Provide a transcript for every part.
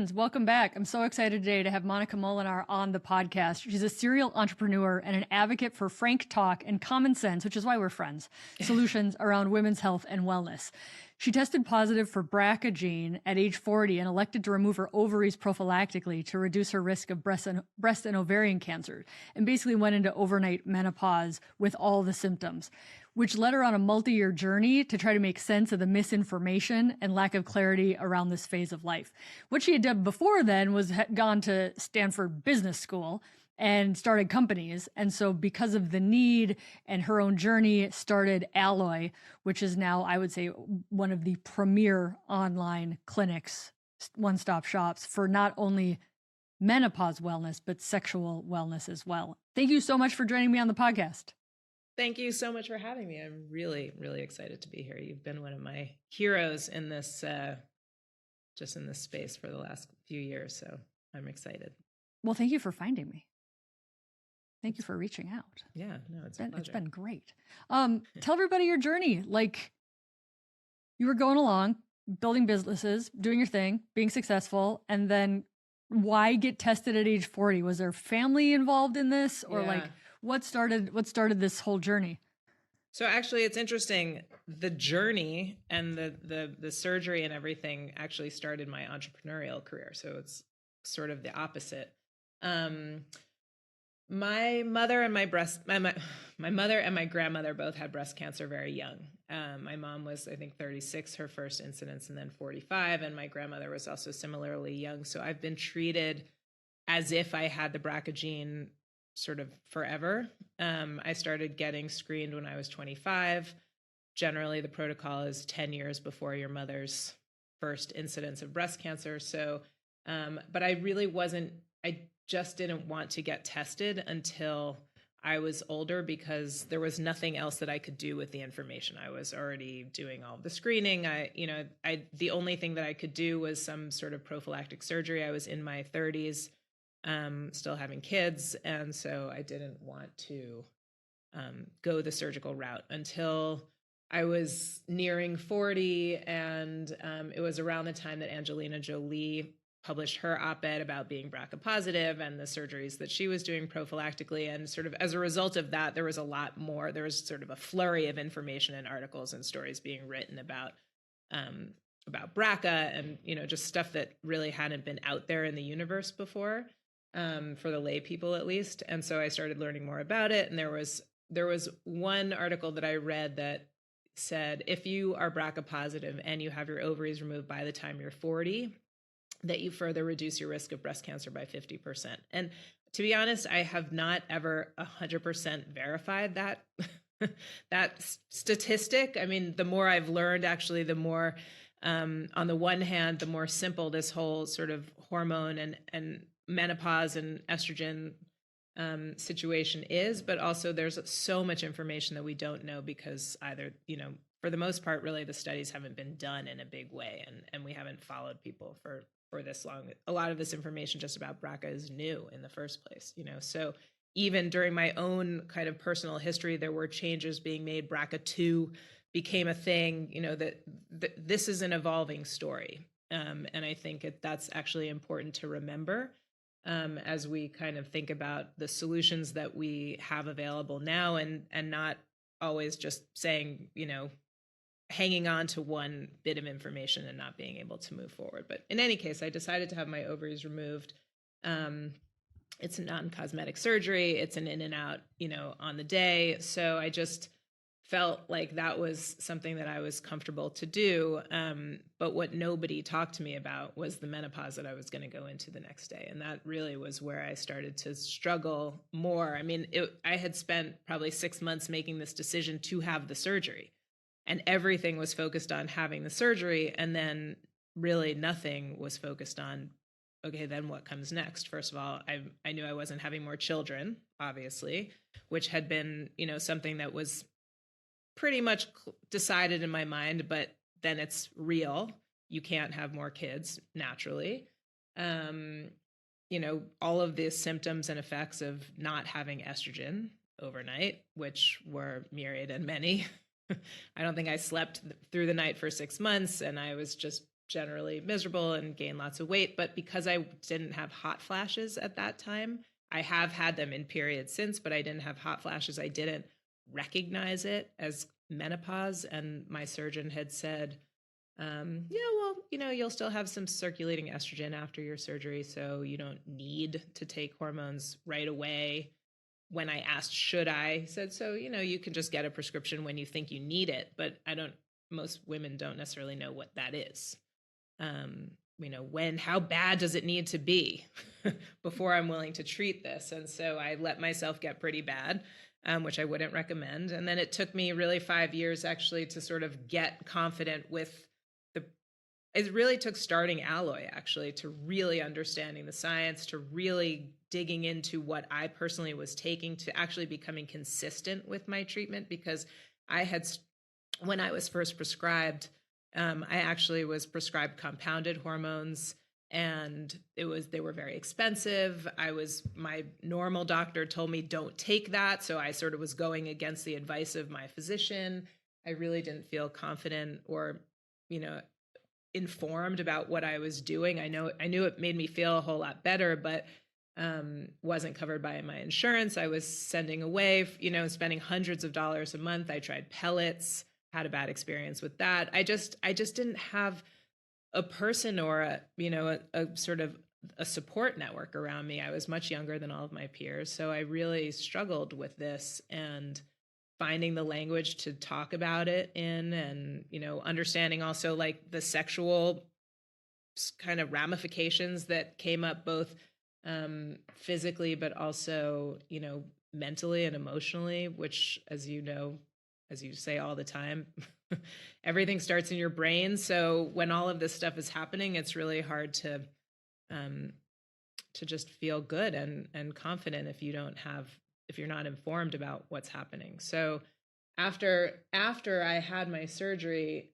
friends, welcome back. I'm so excited today to have Monica Molenaar on the podcast. She's a serial entrepreneur and an advocate for frank talk and common sense, which is why we're friends, solutions around women's health and wellness. She tested positive for BRCA gene at age 40 and elected to remove her ovaries prophylactically to reduce her risk of breast and ovarian cancer, and basically went into overnight menopause with all the symptoms, which led her on a multi-year journey to try to make sense of the misinformation and lack of clarity around this phase of life. What she had done before then was gone to Stanford Business School and started companies. And so because of the need and her own journey, started Alloy, which is now, I would say, one of the premier online clinics, one-stop shops for not only menopause wellness, but sexual wellness as well. Thank you so much for joining me on the podcast. Thank you so much for having me. I'm really, really excited to be here. You've been one of my heroes in this, just in this space for the last few years. So I'm excited. Well, thank you for finding me. Thank you for reaching out. Yeah, no, it's been great. Tell everybody your journey. Like, you were going along, building businesses, doing your thing, being successful, and then why get tested at age 40? Was there family involved in this, or like what started this whole journey? So actually, it's interesting. The journey and the surgery and everything actually started my entrepreneurial career. So it's sort of the opposite. My mother and my mother and my grandmother both had breast cancer very young. My mom was, I think, 36, her first incidence, and then 45. And my grandmother was also similarly young. So I've been treated as if I had the BRCA gene sort of forever. I started getting screened when I was 25. Generally, the protocol is 10 years before your mother's first incidence of breast cancer. So, but I really I just didn't want to get tested until I was older, because there was nothing else that I could do with the information. I was already doing all the screening. The only thing that I could do was some sort of prophylactic surgery. I was in my 30s, still having kids. And so I didn't want to go the surgical route until I was nearing 40. And it was around the time that Angelina Jolie published her op-ed about being BRCA positive and the surgeries that she was doing prophylactically. And sort of as a result of that, there was a lot more. There was sort of a flurry of information and articles and stories being written about BRCA and, just stuff that really hadn't been out there in the universe before, for the lay people at least. And so I started learning more about it. And there was one article that I read that said, if you are BRCA positive and you have your ovaries removed by the time you're 40, that you further reduce your risk of breast cancer by 50%. And to be honest, I have not ever 100% verified that that statistic. I mean, the more I've learned, actually, the more, on the one hand, the more simple this whole sort of hormone and menopause and estrogen situation is, but also there's so much information that we don't know, because either, for the most part, really the studies haven't been done in a big way, and we haven't followed people for this long. A lot of this information just about BRCA is new in the first place, so even during my own kind of personal history, there were changes being made. BRCA2 became a thing, that this is an evolving story. And I think that's actually important to remember as we kind of think about the solutions that we have available now, and not always just saying, hanging on to one bit of information and not being able to move forward. But in any case, I decided to have my ovaries removed. It's a non-cosmetic surgery. It's an in and out, on the day. So I just felt like that was something that I was comfortable to do. But what nobody talked to me about was the menopause that I was going to go into the next day. And that really was where I started to struggle more. I mean, I had spent probably 6 months making this decision to have the surgery, and everything was focused on having the surgery. And then really nothing was focused on, okay, then what comes next? First of all, I knew I wasn't having more children, obviously, which had been, something that was pretty much decided in my mind, but then it's real. You can't have more kids naturally. All of the symptoms and effects of not having estrogen overnight, which were myriad and many. I don't think I slept through the night for 6 months, and I was just generally miserable and gained lots of weight. But because I didn't have hot flashes at that time, I have had them in periods since, but I didn't have hot flashes. I didn't recognize it as menopause. And my surgeon had said, yeah, well, you'll still have some circulating estrogen after your surgery, so you don't need to take hormones right away. When I asked, should I, he said, so, you can just get a prescription when you think you need it. But most women don't necessarily know what that is. How bad does it need to be before I'm willing to treat this? And so I let myself get pretty bad, which I wouldn't recommend. And then it took me really 5 years actually to sort of get confident with it really took starting Alloy actually to really understanding the science, to really digging into what I personally was taking, to actually becoming consistent with my treatment. Because when I was first prescribed, I actually was prescribed compounded hormones, and they were very expensive. My normal doctor told me don't take that. So I sort of was going against the advice of my physician. I really didn't feel confident or, informed about what I was doing. I knew it made me feel a whole lot better, but wasn't covered by my insurance. I was sending away, spending hundreds of dollars a month. I tried Pellets, had a bad experience with that. I just didn't have a person or a sort of a support network around me. I was much younger than all of my peers. So I really struggled with this, and finding the language to talk about it in, and, understanding also like the sexual kind of ramifications that came up both physically, but also, mentally and emotionally, which, as you say all the time, everything starts in your brain. So when all of this stuff is happening, it's really hard to just feel good and confident if you're not informed about what's happening. So after I had my surgery,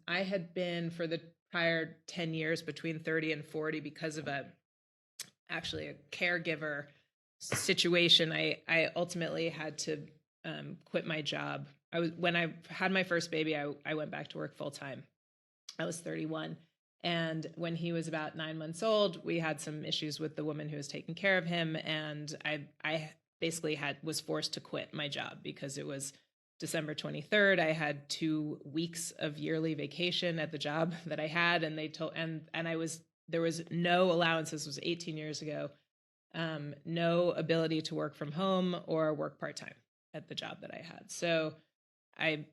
I had been for the prior 10 years between 30 and 40 because of actually a caregiver situation. I ultimately had to quit my job. When I had my first baby, I went back to work full time. I was 31. And when he was about 9 months old, we had some issues with the woman who was taking care of him. And I basically was forced to quit my job because it was December 23rd. I had 2 weeks of yearly vacation at the job that I had. And there was no allowance. This was 18 years ago. No ability to work from home or work part-time at the job that I had. So I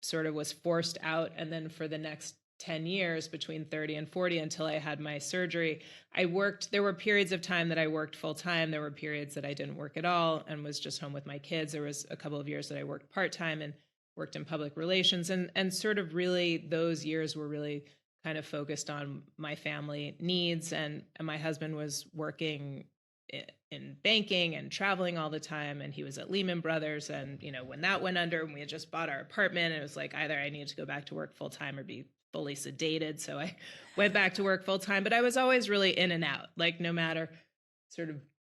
sort of was forced out. And then for the next 10 years between 30 and 40 until I had my surgery, there were periods of time that I worked full time. There were periods that I didn't work at all and was just home with my kids. There was a couple of years that I worked part-time and worked in public relations, and sort of really those years were really kind of focused on my family needs. And my husband was working in banking and traveling all the time. And he was at Lehman Brothers. And, when that went under and we had just bought our apartment, it was like either I needed to go back to work full time or be fully sedated. So I went back to work full time, but I was always really in and out, like no matter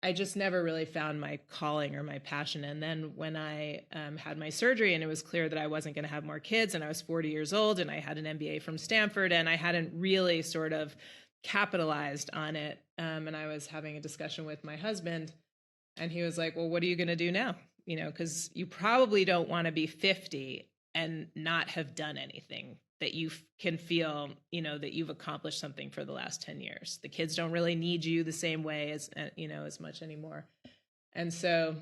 I just never really found my calling or my passion. And then when I had my surgery and it was clear that I wasn't going to have more kids, and I was 40 years old and I had an MBA from Stanford and I hadn't really sort of capitalized on it. And I was having a discussion with my husband and he was like, well, what are you going to do now? Because you probably don't want to be 50 and not have done anything that you can feel, that you've accomplished something for the last 10 years. The kids don't really need you the same way as much anymore. And so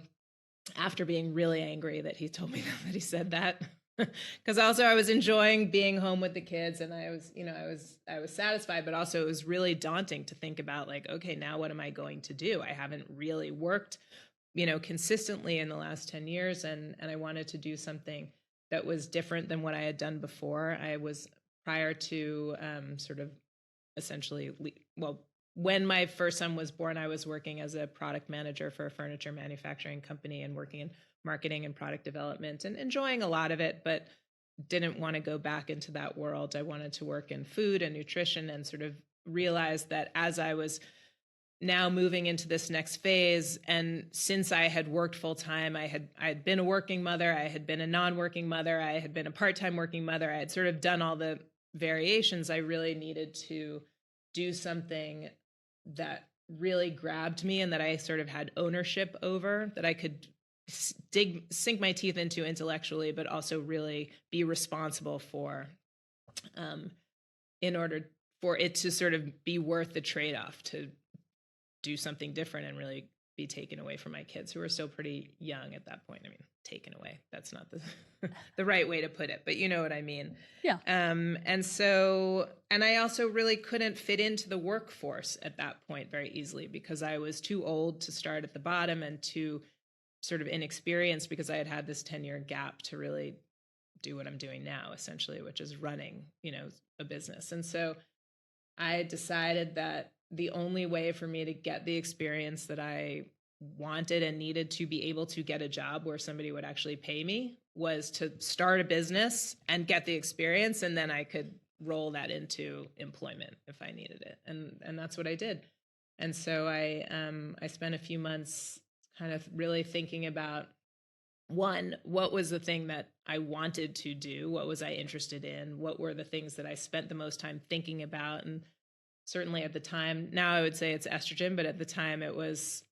after being really angry that he told me that he said that, because also I was enjoying being home with the kids and I was satisfied, but also it was really daunting to think about like, okay, now what am I going to do? I haven't really worked, consistently in the last 10 years. And I wanted to do something that was different than what I had done before. I was prior to sort of essentially, when my first son was born, I was working as a product manager for a furniture manufacturing company and working in marketing and product development and enjoying a lot of it, but didn't want to go back into that world. I wanted to work in food and nutrition and sort of realized that as I was now moving into this next phase. And since I had worked full time, I had been a working mother, I had been a non-working mother, I had been a part-time working mother, I had sort of done all the variations, I really needed to do something that really grabbed me and that I sort of had ownership over, that I could sink my teeth into intellectually, but also really be responsible for, in order for it to sort of be worth the trade-off to do something different and really be taken away from my kids, who are still pretty young at that point. I mean, taken away, that's not the the right way to put it, but you know what I mean. Yeah. And I also really couldn't fit into the workforce at that point very easily, because I was too old to start at the bottom and too sort of inexperienced, because I had had this 10-year gap to really do what I'm doing now, essentially, which is running, a business. And so I decided that the only way for me to get the experience that I wanted and needed to be able to get a job where somebody would actually pay me was to start a business and get the experience, and then I could roll that into employment if I needed it. And that's what I did. And so I spent a few months kind of really thinking about, one, what was the thing that I wanted to do? What was I interested in? What were the things that I spent the most time thinking about? And certainly at the time, now I would say it's estrogen, but at the time it was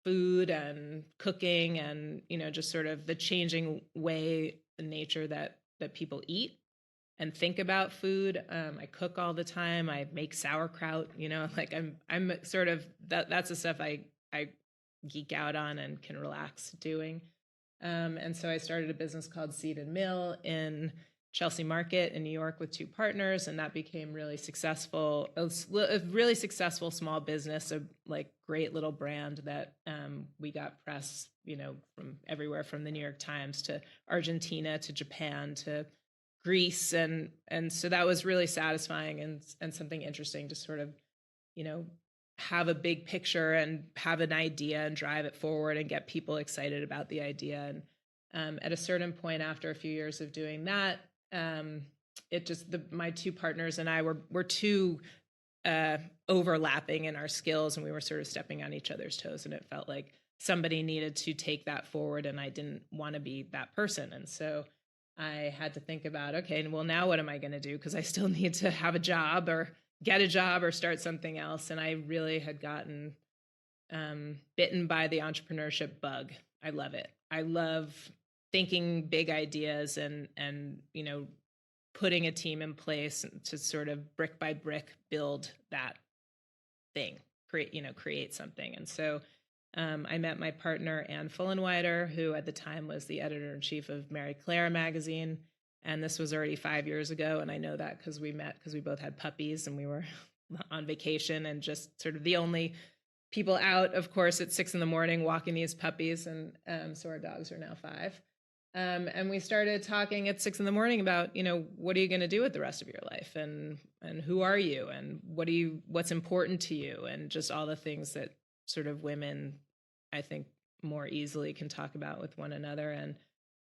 food and cooking and, just sort of the changing way, the nature that people eat and think about food. I cook all the time. I make sauerkraut, like I'm sort of, that's the stuff I geek out on and can relax doing. And so I started a business called Seed and Mill in Chelsea Market in New York with two partners, and that became really successful. A really successful small business, a great little brand that we got press, from everywhere, from the New York Times to Argentina to Japan to Greece, and so that was really satisfying and something interesting to sort of, have a big picture and have an idea and drive it forward and get people excited about the idea. And at a certain point, after a few years of doing that, my two partners and I were too overlapping in our skills, and we were sort of stepping on each other's toes, and it felt like somebody needed to take that forward, and I didn't want to be that person. And so I had to think about, okay, well, now what am I going to do? Because I still need to have a job or get a job or start something else. And I really had gotten bitten by the entrepreneurship bug. I love it. I love thinking big ideas and putting a team in place to sort of brick by brick build that thing, create something. And so I met my partner, Ann Fullenwider, who at the time was the editor-in-chief of Marie Claire magazine. And this was already 5 years ago. And I know that because we met because we both had puppies and we were on vacation and just sort of the only people out, of course, at 6 a.m. walking these puppies. And so our dogs are now 5. And we started talking at 6 a.m. about, what are you going to do with the rest of your life? And who are you? And what's important to you? And just all the things that sort of women, I think, more easily can talk about with one another. And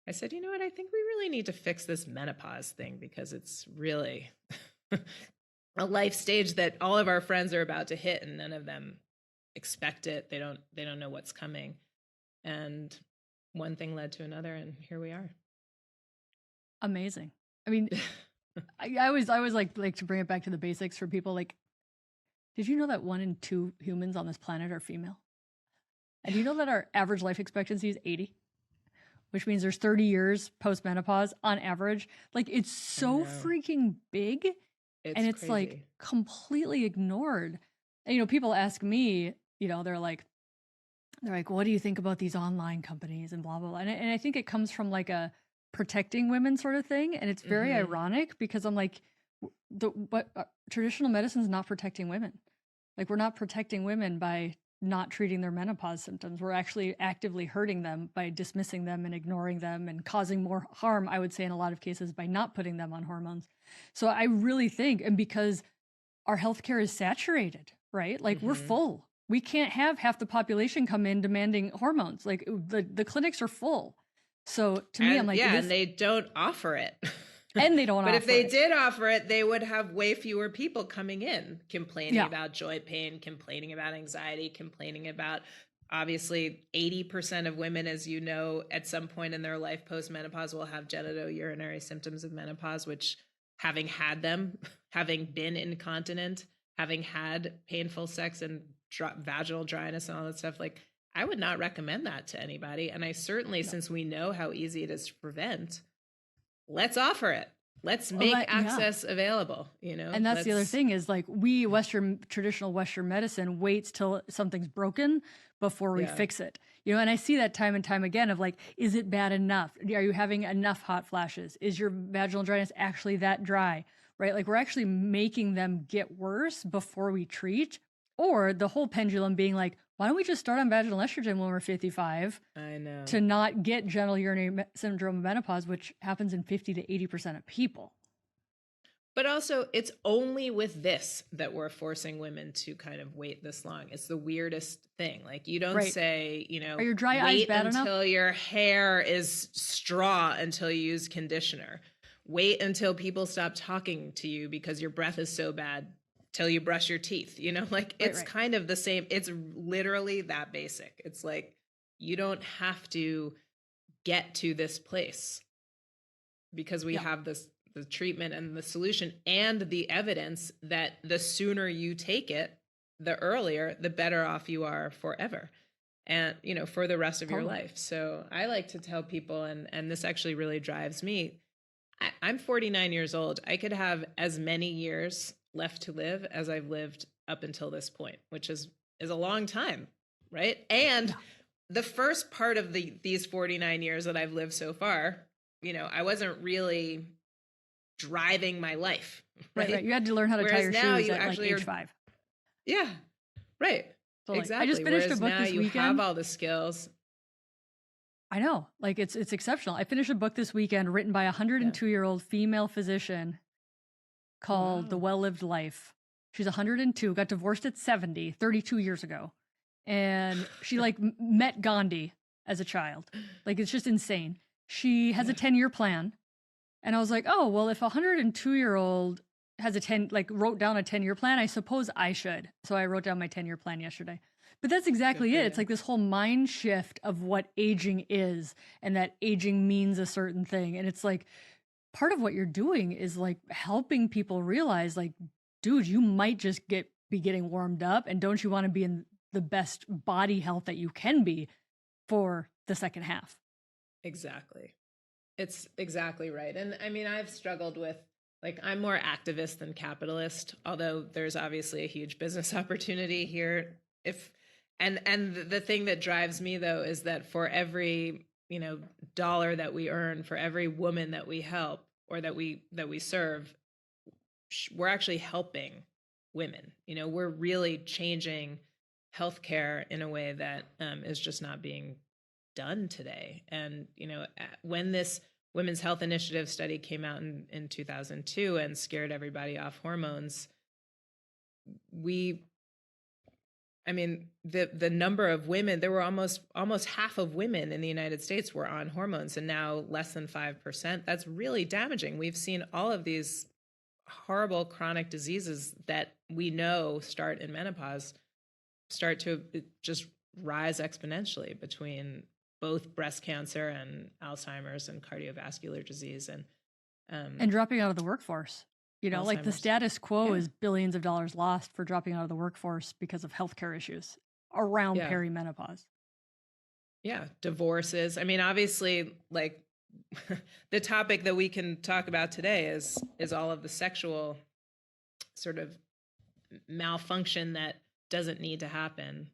I said, you know what, I think we really need to fix this menopause thing, because it's really a life stage that all of our friends are about to hit, and none of them expect it. They don't know what's coming. And one thing led to another, and here we are. Amazing. I mean, I always like to bring it back to the basics for people. Like, did you know that 1 in 2 humans on this planet are female? And do you know that our average life expectancy is 80? Which means there's 30 years post-menopause on average. Like, it's so freaking big. And it's crazy. Like completely ignored. And, people ask me, they're like, what do you think about these online companies and blah, blah, blah. And I think it comes from like a protecting women sort of thing. And it's very ironic, because I'm like, traditional medicine is not protecting women. Like, we're not protecting women by not treating their menopause symptoms. We're actually actively hurting them by dismissing them and ignoring them and causing more harm, I would say, in a lot of cases, by not putting them on hormones. So I really think, and because our healthcare is saturated, right? Like, we're full. We can't have half the population come in demanding hormones. Like, the clinics are full. So to me, I'm like, and they don't offer it. And they don't but offer if they it. did offer it, they would have way fewer people coming in complaining about joint pain, complaining about anxiety, complaining about, obviously, 80% of women, as you know, at some point in their life post-menopause will have genitourinary symptoms of menopause, which having had them, having been incontinent, having had painful sex and vaginal dryness and all that stuff, like I would not recommend that to anybody. And I certainly, since we know how easy it is to prevent, let's offer it. Let's make access available, you know? And that's the other thing is like traditional Western medicine waits till something's broken before we fix it. You know, and I see that time and time again of like, is it bad enough? Are you having enough hot flashes? Is your vaginal dryness actually that dry? Right? Like we're actually making them get worse before we treat, or the whole pendulum being like, why don't we just start on vaginal estrogen when we're 55? I know. To not get genital urinary syndrome of menopause, which happens in 50 to 80% of people. But also, it's only with this that we're forcing women to kind of wait this long. It's the weirdest thing. Like you don't say, you know, are your dry eyes bad until your hair is straw until you use conditioner. Wait until people stop talking to you because your breath is so bad till you brush your teeth. You know, like it's kind of the same. It's literally that basic. It's like you don't have to get to this place because we have the treatment and the solution and the evidence that the sooner you take it, the earlier, the better off you are forever. And, you know, for the rest of your life. So I like to tell people, and this actually really drives me. I'm 49 years old. I could have as many years left to live as I've lived up until this point, which is a long time. Right. And the first part of these 49 years that I've lived so far, you know, I wasn't really driving my life. Right. You had to learn how to tie your shoes at like age 5. Yeah. Right. Totally. Exactly. I just finished a book now this weekend. You have all the skills. I know. Like it's exceptional. I finished a book this weekend written by a 102-year-old female physician called The Well-Lived Life. She's 102, got divorced at 70, 32 years ago. And she like met Gandhi as a child. Like it's just insane. She has a 10-year plan. And I was like, oh, well, if a 102-year-old has wrote down a 10-year plan, I suppose I should. So I wrote down my 10-year plan yesterday. But that's exactly it. It's like this whole mind shift of what aging is and that aging means a certain thing. And it's like part of what you're doing is like helping people realize like, dude, you might just be getting warmed up. And don't you want to be in the best body health that you can be for the second half? Exactly. It's exactly right. And I mean, I've struggled with, like, I'm more activist than capitalist, although there's obviously a huge business opportunity here. And the thing that drives me though, is that for every, you know, dollar that we earn, for every woman that we help or that we serve, we're actually helping women. You know, we're really changing healthcare in a way that is just not being done today. And, you know, when this Women's Health Initiative study came out in 2002 and scared everybody off hormones, the number of women, there were almost half of women in the United States were on hormones, and now less than 5%. That's really damaging. We've seen all of these horrible chronic diseases that we know start in menopause start to just rise exponentially between both breast cancer and Alzheimer's and cardiovascular disease and dropping out of the workforce. You know, like the status quo is billions of dollars lost for dropping out of the workforce because of healthcare issues around perimenopause. Yeah, divorces. I mean, obviously, like the topic that we can talk about today is all of the sexual sort of malfunction that doesn't need to happen.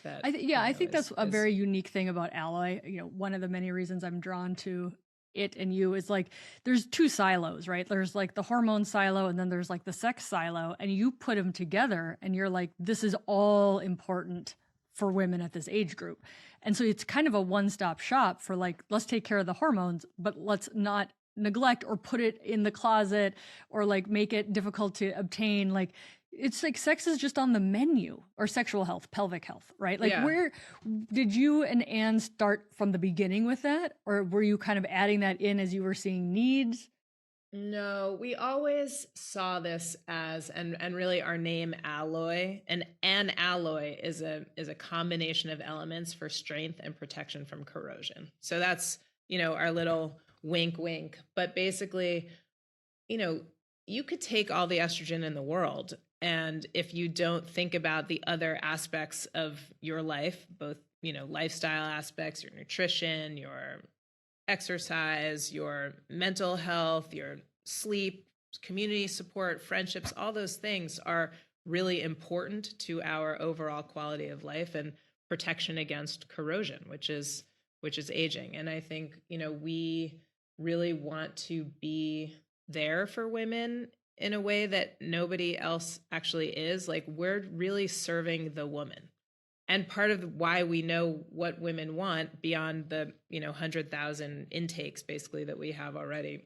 I think that's a very unique thing about Alloy. You know, one of the many reasons I'm drawn to it and you is like there's two silos, right? There's like the hormone silo and then there's like the sex silo, and you put them together and you're like, this is all important for women at this age group. And so it's kind of a one-stop shop for like, let's take care of the hormones, but let's not neglect or put it in the closet or like make it difficult to obtain. Like it's like sex is just on the menu, or sexual health, pelvic health, right? Like where did you and Anne start from the beginning with that? Or were you kind of adding that in as you were seeing needs? No, we always saw this as, and really our name Alloy, and an alloy is a combination of elements for strength and protection from corrosion. So that's, you know, our little wink, wink. But basically, you know, you could take all the estrogen in the world, and if you don't think about the other aspects of your life, both, you know, lifestyle aspects, your nutrition, your exercise, your mental health, your sleep, community support, friendships, all those things are really important to our overall quality of life and protection against corrosion, which is aging. And I think, you know, we really want to be there for women in a way that nobody else actually is. Like, we're really serving the woman. And part of why we know what women want beyond the, you know, 100,000 intakes basically that we have already,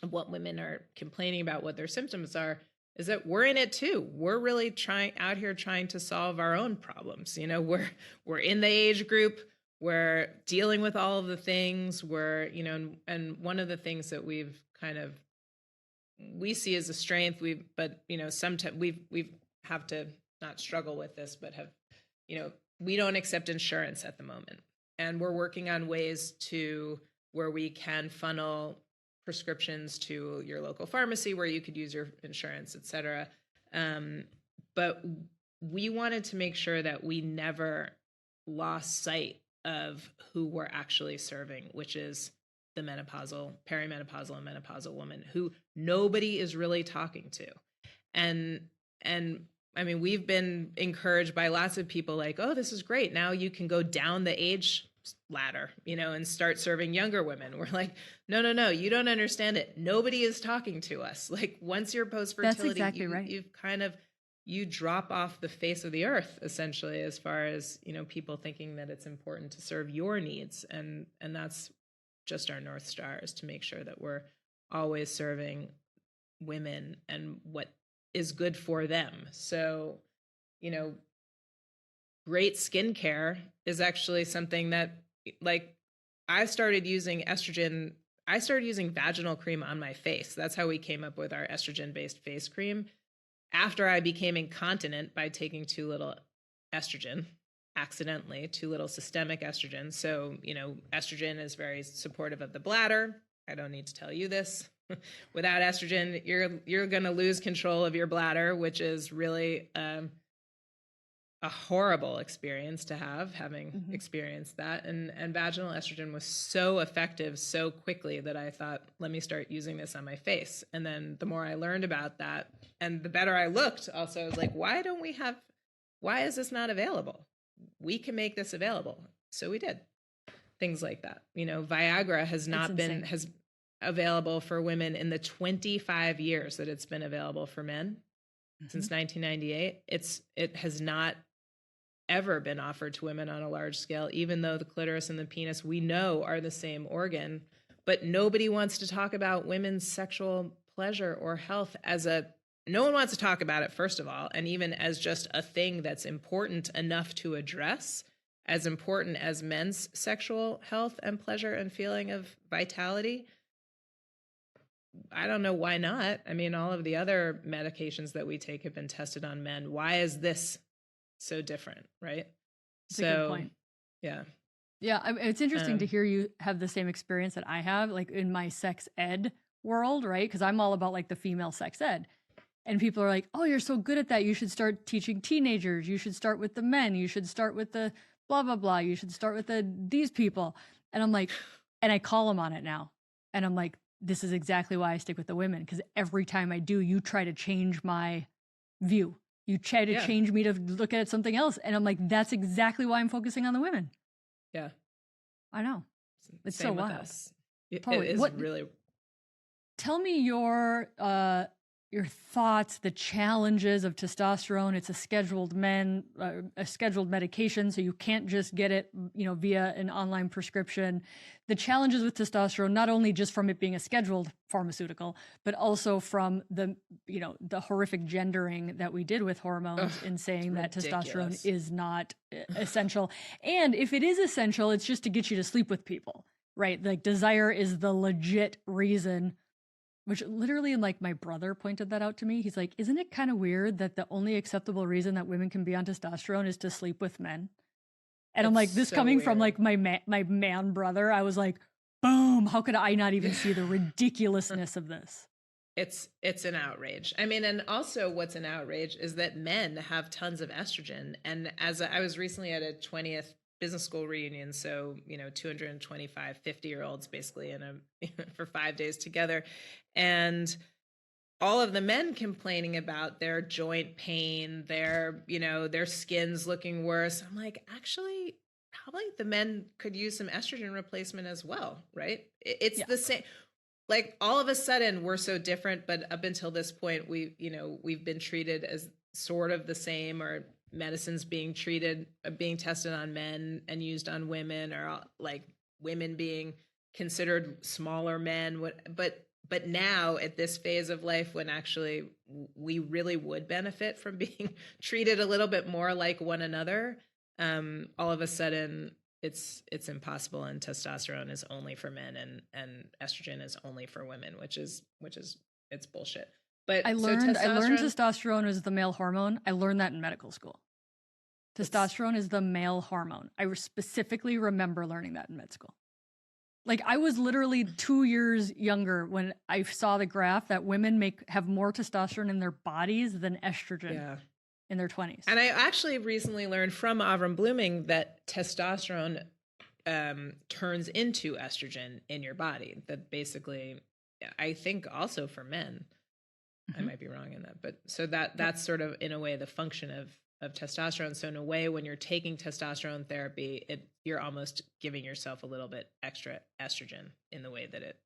of what women are complaining about, what their symptoms are, is that we're in it too. We're really out here trying to solve our own problems. You know, we're in the age group, we're dealing with all of the things, we're, you know, and one of the things that we see as a strength, but, you know, sometimes we've have to not struggle with this, but have, you know, we don't accept insurance at the moment. And we're working on ways to where we can funnel prescriptions to your local pharmacy where you could use your insurance, et cetera. But we wanted to make sure that we never lost sight of who we're actually serving, which is the menopausal, perimenopausal, and menopausal woman who nobody is really talking to. And I mean, we've been encouraged by lots of people like, oh, this is great. Now you can go down the age ladder, you know, and start serving younger women. We're like, no, you don't understand it. Nobody is talking to us. Like, once you're post-fertility, That's exactly right. You've kind of, you drop off the face of the earth, essentially, as far as, you know, people thinking that it's important to serve your needs. And that's just our North Star, is to make sure that we're always serving women and what is good for them. So, you know, great skincare is actually something that, like, I started using vaginal cream on my face. That's how we came up with our estrogen-based face cream. After I became incontinent by taking too little estrogen, accidentally, too little systemic estrogen. So, you know, estrogen is very supportive of the bladder. I don't need to tell you this. Without estrogen, you're going to lose control of your bladder, which is really a horrible experience to have, having experienced that. And vaginal estrogen was so effective so quickly that I thought, let me start using this on my face. And then the more I learned about that, and the better I looked, also, I was like, why is this not available? We can make this available. So we did things like that. You know, Viagra has not been available for women in the 25 years that it's been available for men since 1998. It has not ever been offered to women on a large scale, even though the clitoris and the penis, we know, are the same organ. But nobody wants to talk about women's sexual pleasure or health no one wants to talk about it, first of all, and even as just a thing that's important enough to address, as important as men's sexual health and pleasure and feeling of vitality. I don't know why not. I mean, all of the other medications that we take have been tested on men. Why is this so different, right? That's a good point. Yeah. Yeah, it's interesting to hear you have the same experience that I have, like in my sex ed world, right? Because I'm all about like the female sex ed. And people are like, oh, you're so good at that. You should start teaching teenagers. You should start with the men. You should start with the blah, blah, blah. You should start with these people. And I'm like, and I call them on it now. And I'm like, this is exactly why I stick with the women. Because every time I do, you try to change my view. You try to change me to look at something else. And I'm like, that's exactly why I'm focusing on the women. Yeah. I know. It's Same so with wild. us. It Totally. is really. Tell me your thoughts, the challenges of testosterone. It's a scheduled medication, so you can't just get it, you know, via an online prescription. The challenges with testosterone, not only just from it being a scheduled pharmaceutical, but also from the horrific gendering that we did with hormones in saying that testosterone is not essential. And if it is essential, it's just to get you to sleep with people, right? Like, desire is the legit reason. Which literally, like, my brother pointed that out to me. He's like, isn't it kind of weird that the only acceptable reason that women can be on testosterone is to sleep with men? And I'm like, this coming from like my man brother, I was like, boom, how could I not even see the ridiculousness of this? it's an outrage. I mean, and also what's an outrage is that men have tons of estrogen. And I was recently at a 20th business school reunion, so 225 50-year-olds basically for 5 days together, and all of the men complaining about their joint pain, their skin's looking worse. I'm like, actually, probably the men could use some estrogen replacement as well, right? It's the same. Like, all of a sudden we're so different, but up until this point, we've been treated as sort of the same, or medicines being tested on men and used on women, or like women being considered smaller men. But now at this phase of life, when actually we really would benefit from being treated a little bit more like one another, all of a sudden it's impossible, and testosterone is only for men, and estrogen is only for women, which is it's bullshit. But I learned testosterone is the male hormone. I learned that in medical school. Testosterone is the male hormone. I specifically remember learning that in med school. Like, I was literally 2 years younger when I saw the graph that women have more testosterone in their bodies than estrogen in their 20s. And I actually recently learned from Avram Blooming that testosterone turns into estrogen in your body. That basically, I think also for men, I might be wrong in that, but so that's sort of in a way the function of testosterone. So in a way, when you're taking testosterone therapy, you're almost giving yourself a little bit extra estrogen in the way that it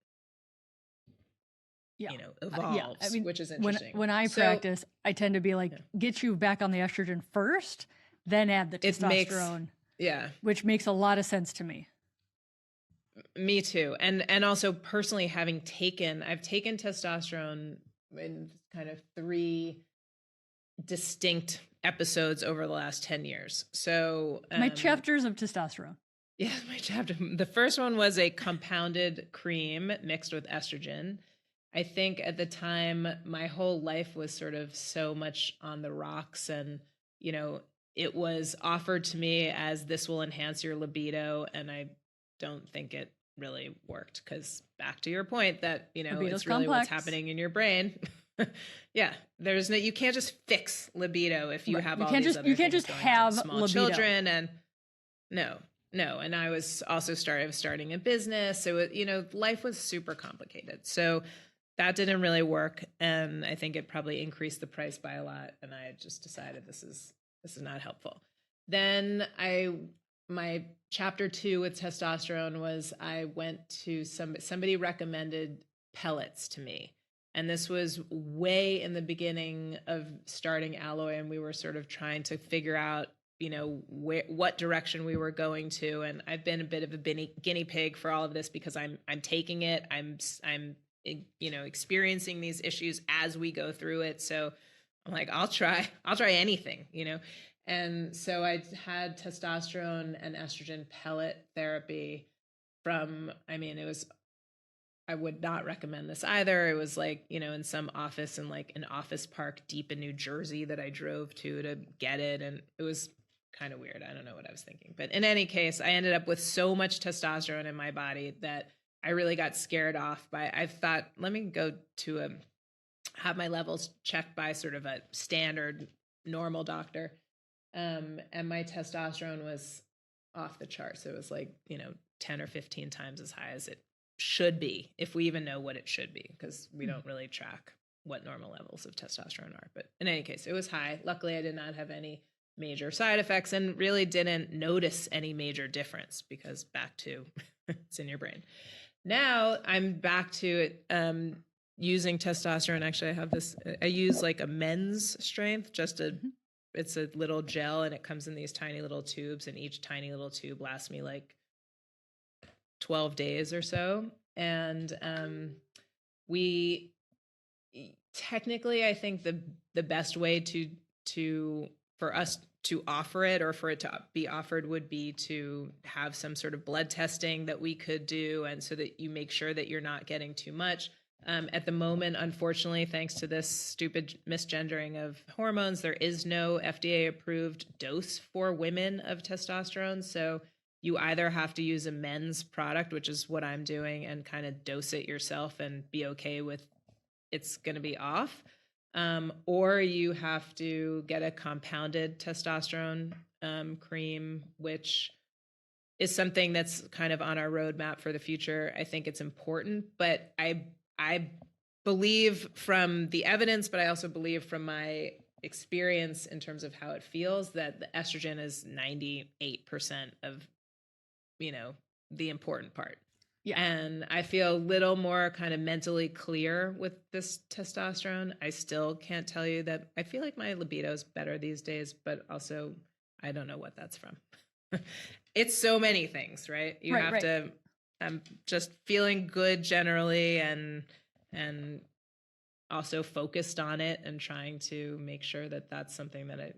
evolves, I mean, which is interesting. When I practice, I tend to be like, get you back on the estrogen first, then add the testosterone. Which makes a lot of sense to me. Me too. And also personally, I've taken testosterone in kind of 3 distinct episodes over the last 10 years. So my chapters of testosterone. Yeah, my chapter. The first one was a compounded cream mixed with estrogen. I think at the time my whole life was sort of so much on the rocks, and it was offered to me as this will enhance your libido, and I don't think it really worked, because back to your point that Libido's it's really complex. what's happening in your brain. Yeah, you can't just fix libido if you have all these other you can't things just going have on. Small libido. children, and no, and I was also starting a business, so life was super complicated. So that didn't really work, and I think it probably increased the price by a lot, and I just decided this is not helpful. Then my chapter 2 with testosterone was I went to somebody recommended Pellets to me. And this was way in the beginning of starting Alloy, and we were sort of trying to figure out, what direction we were going to. And I've been a bit of a guinea pig for all of this, because I'm taking it. I'm experiencing these issues as we go through it. So I'm like, I'll try anything, And so I had testosterone and estrogen pellet therapy I would not recommend this either. It was like, in some office in like an office park deep in New Jersey that I drove to get it. And it was kind of weird. I don't know what I was thinking. But in any case, I ended up with so much testosterone in my body that I really got scared off I thought, let me go to have my levels checked by sort of a standard normal doctor. And my testosterone was off the charts. It was like, 10 or 15 times as high as it should be, if we even know what it should be, because we don't really track what normal levels of testosterone are. But in any case, it was high. Luckily, I did not have any major side effects, and really didn't notice any major difference, because back to it's in your brain. Now I'm back to it, using testosterone. Actually, I use like a men's strength, it's a little gel, and it comes in these tiny little tubes, and each tiny little tube lasts me like 12 days or so. And we technically, I think the best way for us to offer it, or for it to be offered, would be to have some sort of blood testing that we could do, and so that you make sure that you're not getting too much. At the moment, unfortunately, thanks to this stupid misgendering of hormones, there is no FDA approved dose for women of testosterone. So you either have to use a men's product, which is what I'm doing, and kind of dose it yourself and be okay with it's going to be off. Or you have to get a compounded testosterone cream, which is something that's kind of on our roadmap for the future. I think it's important, but I believe from the evidence, but I also believe from my experience in terms of how it feels, that the estrogen is 98% of, the important part. Yeah. And I feel a little more kind of mentally clear with this testosterone. I still can't tell you that I feel like my libido is better these days, but also I don't know what that's from. It's so many things, right? You have to, I'm just feeling good generally, and also focused on it and trying to make sure that that's something that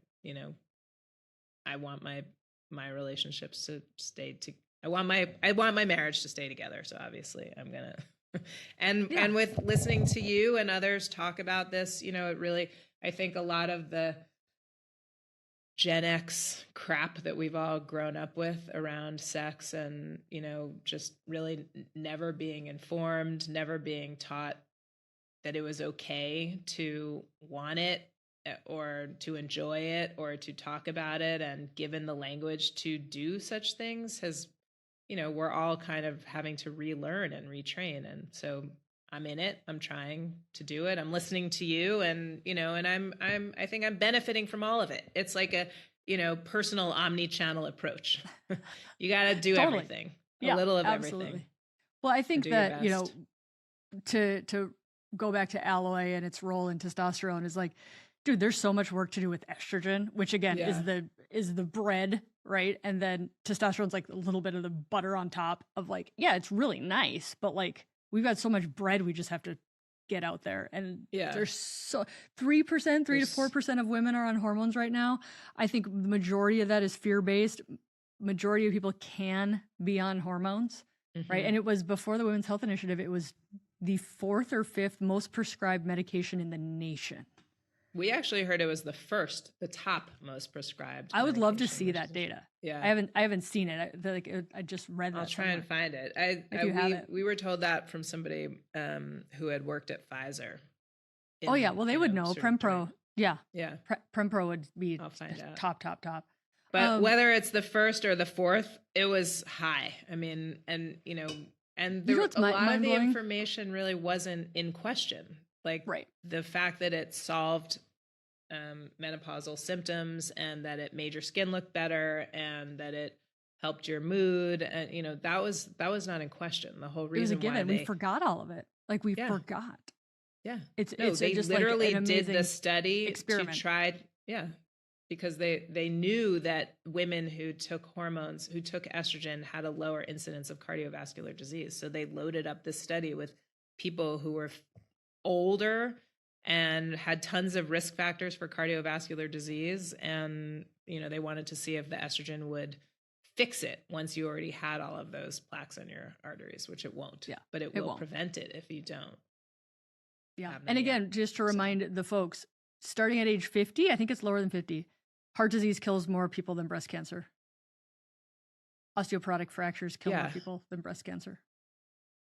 I want my relationships to stay to, I want my marriage to stay together. So obviously I'm going to, and with listening to you and others talk about this, it really, I think a lot of the Gen X crap that we've all grown up with around sex and, just really never being informed, never being taught that it was okay to want it or to enjoy it or to talk about it, and given the language to do such things has, we're all kind of having to relearn and retrain. And so I'm in it. I'm trying to do it. I'm listening to you, and, and I think I'm benefiting from all of it. It's like a, personal omnichannel approach. You got to do everything, a little of everything. Well, I think that, to go back to alloy and its role in testosterone is like, dude, there's so much work to do with estrogen, which again is the bread, right? And then testosterone's like a little bit of the butter on top of like, yeah, it's really nice, but like we've got so much bread we just have to get out there. And there's so 3%, 3 to 4% of women are on hormones right now. I think the majority of that is fear-based. Majority of people can be on hormones, right? And it was before the Women's Health Initiative, it was the 4th or 5th most prescribed medication in the nation. We actually heard it was the top most prescribed. I would love to see that data. Yeah, I haven't seen it. I just read that. I'll try and find it. We were told that from somebody who had worked at Pfizer. Well, they would know. Prempro. Yeah. Prempro would be I'll find out. Top. But whether it's the 1st or the 4th, it was high. I mean, and and there, a lot of the information really wasn't in question. Like the fact that it solved menopausal symptoms, and that it made your skin look better, and that it helped your mood, and that was not in question. The whole reason it was a given. We forgot all of it. Like we forgot. Yeah, it's they just literally like did the study experiment. to try. Yeah, because they knew that women who took hormones, who took estrogen, had a lower incidence of cardiovascular disease. So they loaded up this study with people who were older and had tons of risk factors for cardiovascular disease, and they wanted to see if the estrogen would fix it once you already had all of those plaques in your arteries, which it won't. But it will prevent it if you don't. And again, just to remind the folks, starting at age 50, I think it's lower than 50, heart disease kills more people than breast cancer. Osteoporotic fractures kill more people than breast cancer.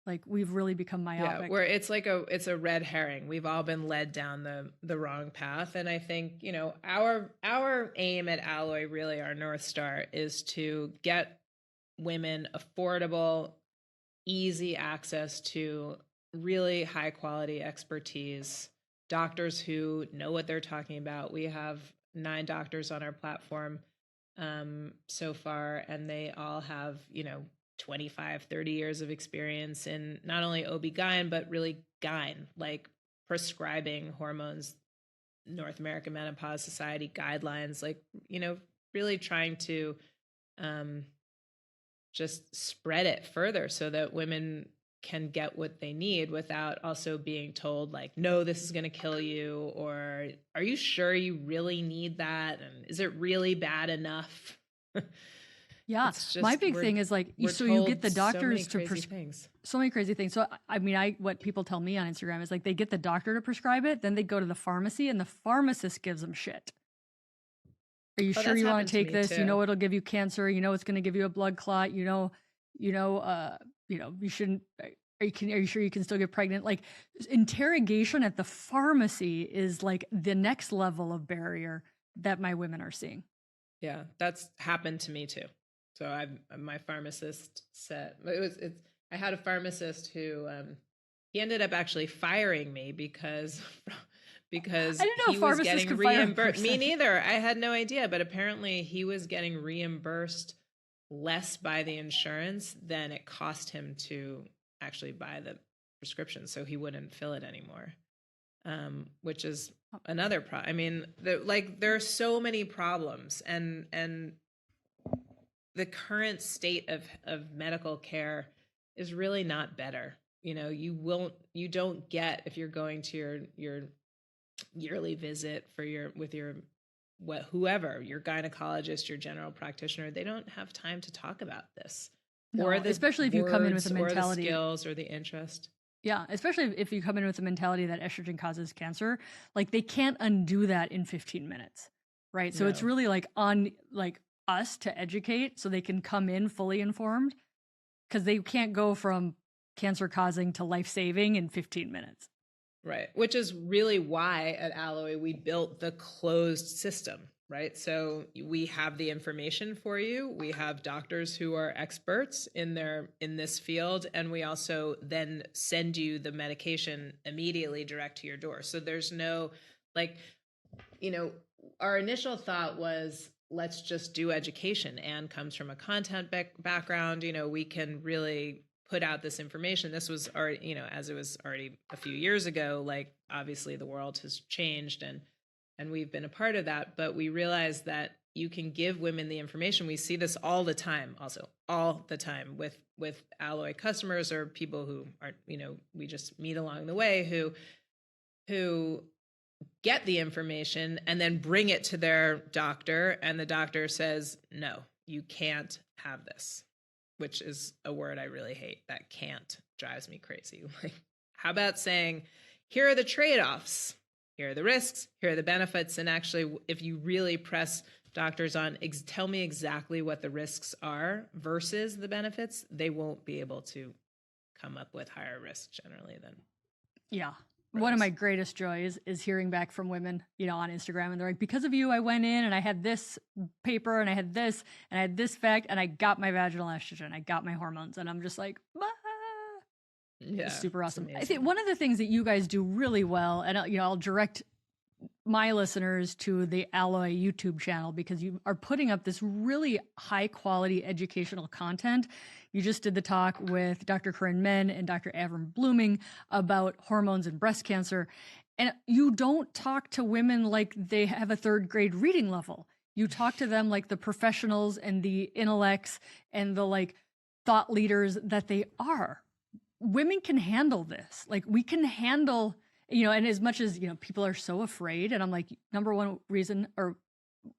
Like we've really become myopic. Yeah, where it's like it's a red herring. We've all been led down the wrong path. And I think, our aim at Alloy, really our North Star, is to get women affordable, easy access to really high quality expertise, doctors who know what they're talking about. We have 9 doctors on our platform so far, and they all have, 25, 30 years of experience in not only OB-GYN, but really GYN, like prescribing hormones, North American Menopause Society guidelines, like, really trying to just spread it further so that women can get what they need without also being told like, no, this is going to kill you, or are you sure you really need that? And is it really bad enough? Yeah. My big thing is like, so you get the doctors to prescribe so many crazy things. So, I mean, what people tell me on Instagram is like, they get the doctor to prescribe it. Then they go to the pharmacy and the pharmacist gives them shit. Are you sure you want to take this? Too. It'll give you cancer. It's going to give you a blood clot. You shouldn't, Are you sure you can still get pregnant? Like, interrogation at the pharmacy is like the next level of barrier that my women are seeing. Yeah, that's happened to me too. So my pharmacist said I had a pharmacist who he ended up actually firing me because I didn't know he was pharmacists getting could fire a reimbursed. Me person. neither. I had no idea, but apparently he was getting reimbursed less by the insurance than it cost him to actually buy the prescription, so he wouldn't fill it anymore. Which is another problem. I mean, there are so many problems, and the current state of medical care is really not better. You know, you don't get, if you're going to your yearly visit for whoever, your gynecologist, your general practitioner, they don't have time to talk about this. No, or the especially if you come in with a mentality, or the skills or the interest. Yeah, especially if you come in with the mentality that estrogen causes cancer, like they can't undo that in 15 minutes, right? So it's really like on like us to educate so they can come in fully informed, because they can't go from cancer causing to life saving in 15 minutes. Right. Which is really why at Alloy we built the closed system, right? So we have the information for you. We have doctors who are experts in this field, and we also then send you the medication immediately direct to your door. So there's no, like, you know, our initial thought was, let's just do education. Anne comes from a content background. You know, we can really put out this information. This was already, you know, as it was already a few years ago, like obviously the world has changed and we've been a part of that, but we realized that you can give women the information. We see this all the time, also all the time with Alloy customers or people who aren't, you know, we just meet along the way who get the information and then bring it to their doctor, and the doctor says, no, you can't have this, which is a word I really hate. That can't drives me crazy. Like, how about saying, here are the trade-offs, here are the risks, here are the benefits, and actually, if you really press doctors on, tell me exactly what the risks are versus the benefits, they won't be able to come up with higher risk generally than. Yeah. One of my greatest joys is hearing back from women, you know, on Instagram, and they're like, because of you, I went in and I had this paper and I had this and I had this fact and I got my vaginal estrogen, I got my hormones, and I'm just like, bah! Yeah, it's super awesome. I think one of the things that you guys do really well, and you know, I'll direct my listeners to the Alloy YouTube channel because you are putting up this really high quality educational content. You just did the talk with Dr. Corinne Men and Dr. Avram Blooming about hormones and breast cancer. And you don't talk to women like they have a third grade reading level. You talk to them like the professionals and the intellects and the like thought leaders that they are. Women can handle this. Like, we can handle, you know, and as much as, you know, people are so afraid, and I'm like, number one reason or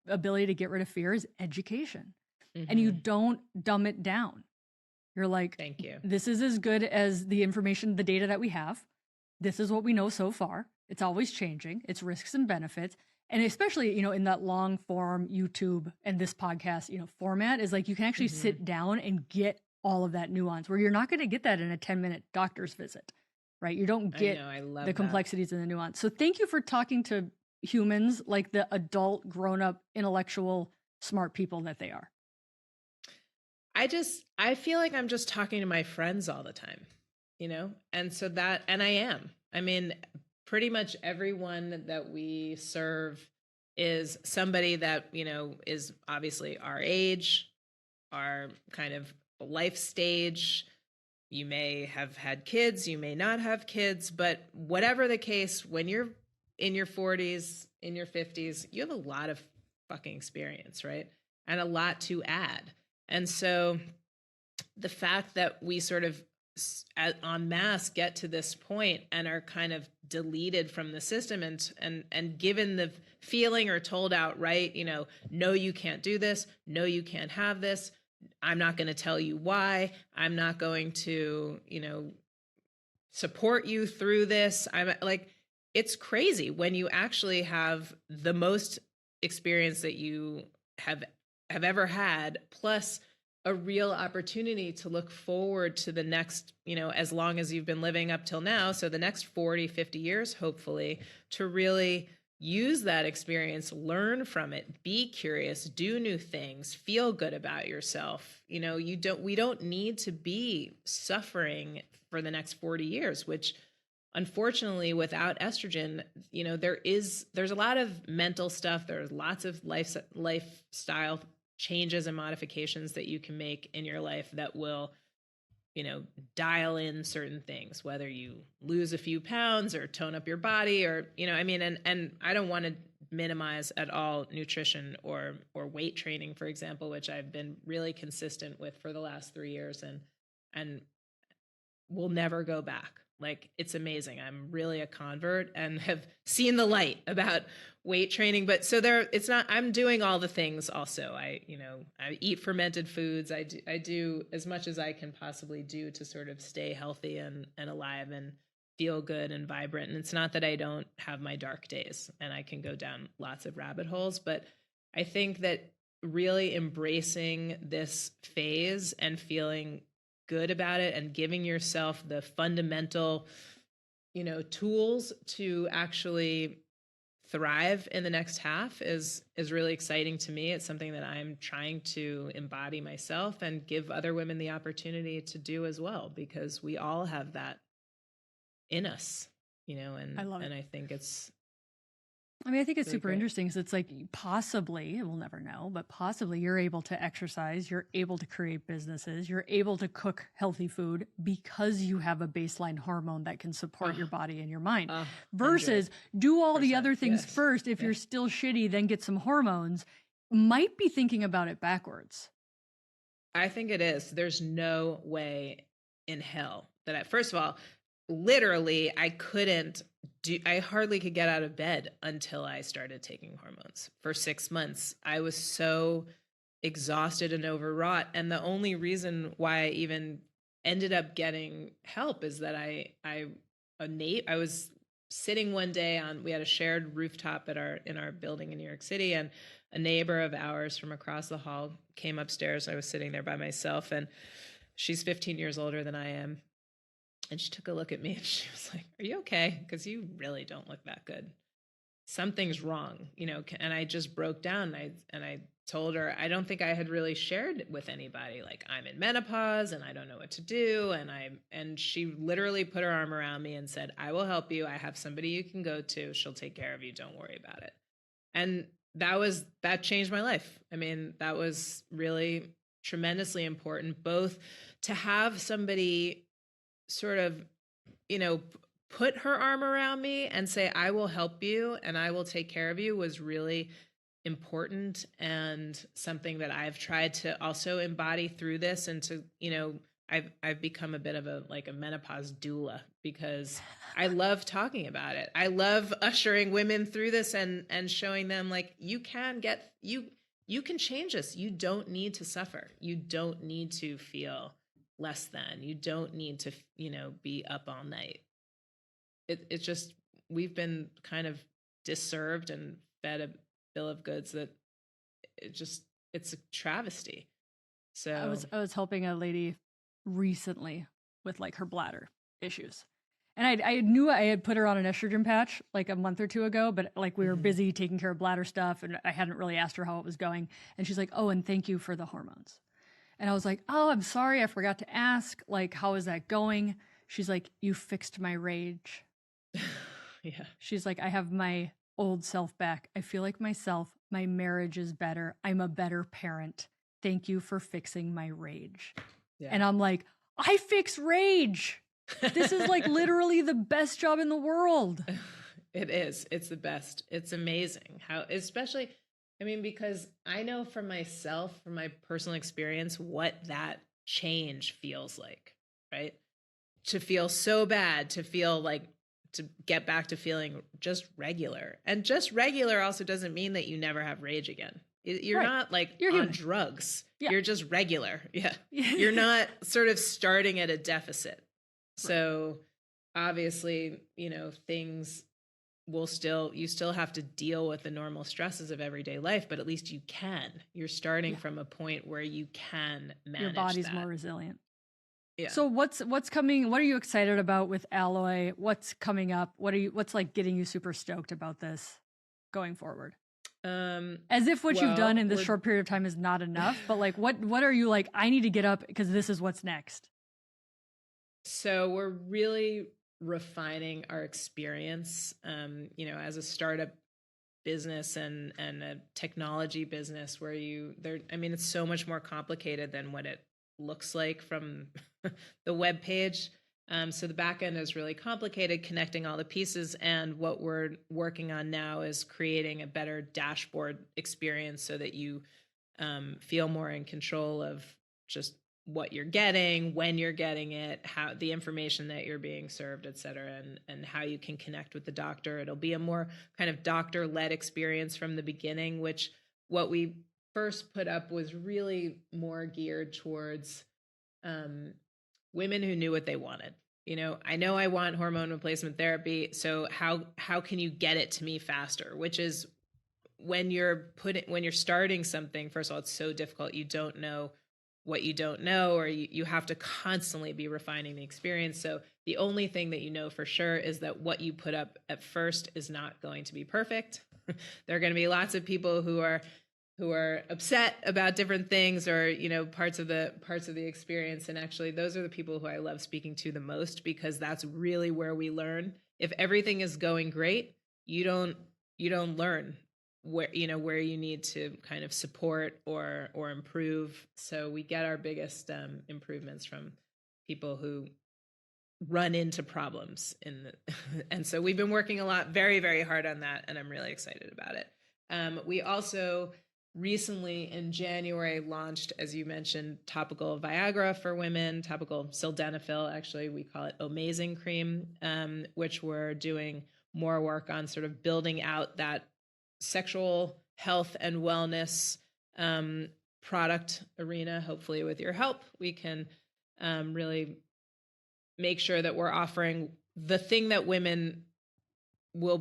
ability to get rid of fear is education. Mm-hmm. And you don't dumb it down. You're like, thank you. This is as good as the information, the data that we have. This is what we know so far. It's always changing. It's risks and benefits. And especially, you know, in that long form YouTube and this podcast, you know, format is like, you can actually sit down and get all of that nuance where you're not going to get that in a 10-minute doctor's visit, right? You don't get the complexities and the nuance. So thank you for talking to humans like the adult, grown-up, intellectual, smart people that they are. I feel like I'm just talking to my friends all the time, you know? And so and I am. I mean, pretty much everyone that we serve is somebody that, you know, is obviously our age, our kind of life stage. You may have had kids, you may not have kids, but whatever the case, when you're in your 40s, in your 50s, you have a lot of fucking experience, right? And a lot to add. And so the fact that we sort of en masse get to this point and are kind of deleted from the system and given the feeling or told outright, you know, no, you can't do this. No, you can't have this. I'm not going to tell you why. I'm not going to, you know, support you through this. I'm like, it's crazy when you actually have the most experience that you have ever had, plus a real opportunity to look forward to the next, as long as you've been living up till now. So the next 40, 50 years, hopefully, to really use that experience, learn from it, be curious, do new things, feel good about yourself. We don't need to be suffering for the next 40 years, which unfortunately without estrogen, there's a lot of mental stuff. There's lots of lifestyle changes and modifications that you can make in your life that will, dial in certain things, whether you lose a few pounds or tone up your body or, and I don't want to minimize at all nutrition or weight training, for example, which I've been really consistent with for the last 3 years and will never go back. Like, it's amazing. I'm really a convert and have seen the light about weight training. But so I'm doing all the things also. I eat fermented foods. I do as much as I can possibly do to sort of stay healthy and alive and feel good and vibrant. And it's not that I don't have my dark days and I can go down lots of rabbit holes, but I think that really embracing this phase and feeling good about it and giving yourself the fundamental, tools to actually thrive in the next half is really exciting to me. It's something that I'm trying to embody myself and give other women the opportunity to do as well, because we all have that in us, and I love it. And I think it's really super great. interesting because it's like possibly, we'll never know, but possibly you're able to exercise, you're able to create businesses, you're able to cook healthy food because you have a baseline hormone that can support your body and your mind. Versus do all the other things first. If you're still shitty, then get some hormones. Might be thinking about it backwards. I think it is. There's no way in hell that first of all, literally, I hardly could get out of bed until I started taking hormones. For 6 months, I was so exhausted and overwrought. And the only reason why I even ended up getting help is that I was sitting one day we had a shared rooftop in our building in New York City, and a neighbor of ours from across the hall came upstairs. I was sitting there by myself, and she's 15 years older than I am. And she took a look at me and she was like, "Are you okay? Because you really don't look that good. Something's wrong." And I just broke down and I told her, I don't think I had really shared with anybody, like, I'm in menopause and I don't know what to do. And she literally put her arm around me and said, "I will help you. I have somebody you can go to. She'll take care of you. Don't worry about it." And that changed my life. I mean, that was really tremendously important, both to have somebody sort of, put her arm around me and say, "I will help you and I will take care of you," was really important, and something that I've tried to also embody through this. And to, I've become a bit of a menopause doula, because I love talking about it. I love ushering women through this and showing them, like, you can change this. You don't need to suffer. You don't need to feel less than. You don't need to, be up all night. It's just, we've been kind of disserved and fed a bill of goods that it's a travesty. So I was helping a lady recently with like her bladder issues. And I knew I had put her on an estrogen patch like a month or two ago, but like we were busy taking care of bladder stuff and I hadn't really asked her how it was going. And she's like, "Oh, and thank you for the hormones." And I was like, "Oh, I'm sorry. I forgot to ask. Like, how is that going?" She's like, "You fixed my rage." Yeah. She's like, "I have my old self back. I feel like myself. My marriage is better. I'm a better parent. Thank you for fixing my rage." Yeah. And I'm like, I fix rage. This is like literally the best job in the world. It is. It's the best. It's amazing how, especially, I mean, because I know from myself, from my personal experience, what that change feels like, right? To feel so bad, to feel like, to get back to feeling just regular. And just regular also doesn't mean that you never have rage again. You're not like you're on human. Drugs. Yeah. You're just regular. Yeah. You're not sort of starting at a deficit. So obviously, things you still have to deal with the normal stresses of everyday life, but at least you're starting from a point where you can manage your body's that. more resilient. Yeah. So what's coming? What are you excited about with Alloy? What's coming up? What's like getting you super stoked about this going forward? As if what you've done in this short period of time is not enough, but like what are you like, I need to get up because this is what's next? So we're really refining our experience, as a startup business and a technology business where it's so much more complicated than what it looks like from the web page. So the back end is really complicated, connecting all the pieces. And what we're working on now is creating a better dashboard experience so that you feel more in control of just what you're getting, when you're getting it, how the information that you're being served, et cetera, and how you can connect with the doctor. It'll be a more kind of doctor-led experience from the beginning, which what we first put up was really more geared towards women who knew what they wanted. I know I want hormone replacement therapy, so how can you get it to me faster? Which is when you're starting something, first of all, it's so difficult. You don't know what you don't know, or you have to constantly be refining the experience. So the only thing that you know for sure is that what you put up at first is not going to be perfect. There are going to be lots of people who are upset about different things, or parts of the experience. And actually, those are the people who I love speaking to the most, because that's really where we learn. If everything is going great, you don't learn where you need to kind of support or improve. So we get our biggest improvements from people who run into problems and so we've been working a lot, very, very hard on that, and I'm really excited about it. We also recently in January launched, as you mentioned, topical Viagra for women, topical sildenafil, actually we call it Amazing Cream, which we're doing more work on, sort of building out that sexual health and wellness product arena. Hopefully with your help, we can really make sure that we're offering the thing that women will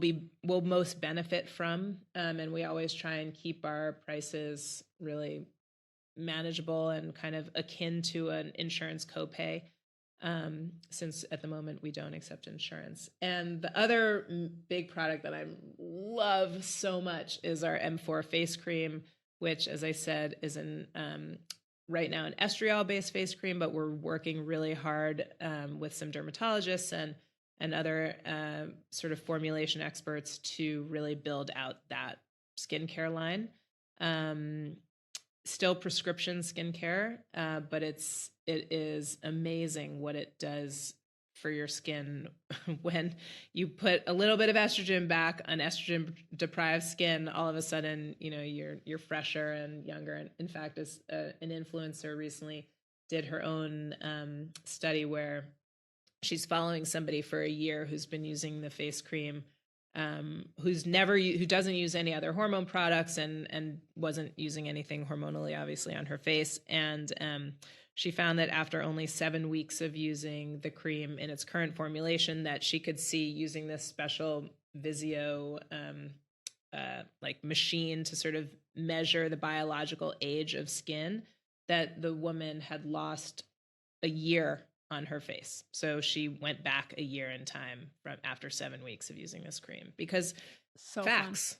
most benefit from. And we always try and keep our prices really manageable and kind of akin to an insurance copay, since at the moment we don't accept insurance. And the other big product that I love so much is our M4 face cream, which, as I said, is right now an estriol-based face cream, but we're working really hard with some dermatologists and other sort of formulation experts to really build out that skincare line. Still prescription skincare, but it is amazing what it does for your skin when you put a little bit of estrogen back on estrogen deprived skin. All of a sudden, you're fresher and younger. And in fact, as an influencer recently did her own study where she's following somebody for a year who's been using the face cream, who doesn't use any other hormone products and wasn't using anything hormonally, obviously, on her face. And she found that after only 7 weeks of using the cream in its current formulation, that she could see, using this special Vizio like machine to sort of measure the biological age of skin, that the woman had lost a year on her face. So she went back a year in time from after 7 weeks of using this cream, because facts.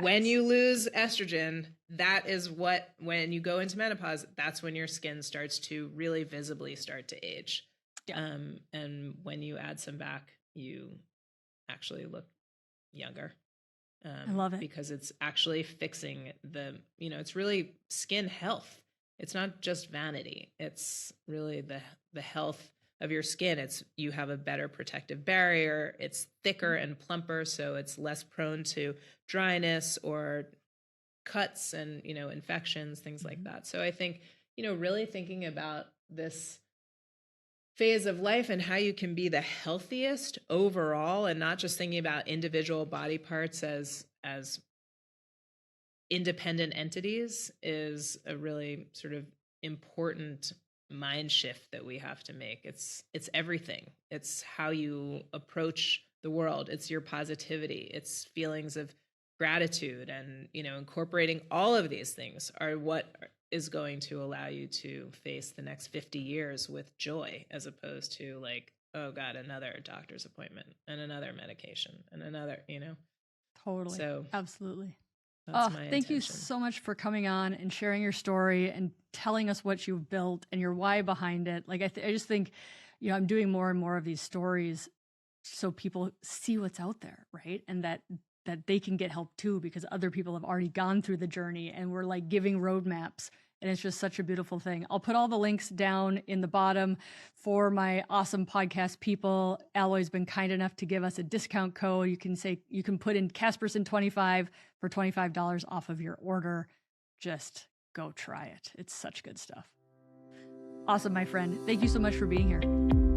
When you lose estrogen, that is when you go into menopause, that's when your skin starts to really visibly start to age. Yeah. And when you add some back, you actually look younger. I love it, because it's actually fixing it's really skin health. It's not just vanity. It's really the health of your skin. You have a better protective barrier. It's thicker and plumper, so it's less prone to dryness or cuts and, infections, things like that. So I think, really thinking about this phase of life and how you can be the healthiest overall, and not just thinking about individual body parts as independent entities, is a really sort of important mind shift that we have to make. It's everything. It's how you approach the world. It's your positivity. It's feelings of gratitude, and, you know, incorporating all of these things are what is going to allow you to face the next 50 years with joy, as opposed to like, oh God, another doctor's appointment and another medication and another, you know. Totally. So absolutely. that's my thank you intention. so much for coming on and sharing your story and telling us what you've built and your why behind it. Like, I just think, you know, I'm doing more and more of these stories so people see what's out there, right? And that they can get help too, because other people have already gone through the journey, and we're like giving roadmaps. And it's just such a beautiful thing. I'll put all the links down in the bottom for my awesome podcast people. Alloy's been kind enough to give us a discount code. You can put in Casperson 25 for $25 off of your order. Just go try it. It's such good stuff. Awesome, my friend. Thank you so much for being here.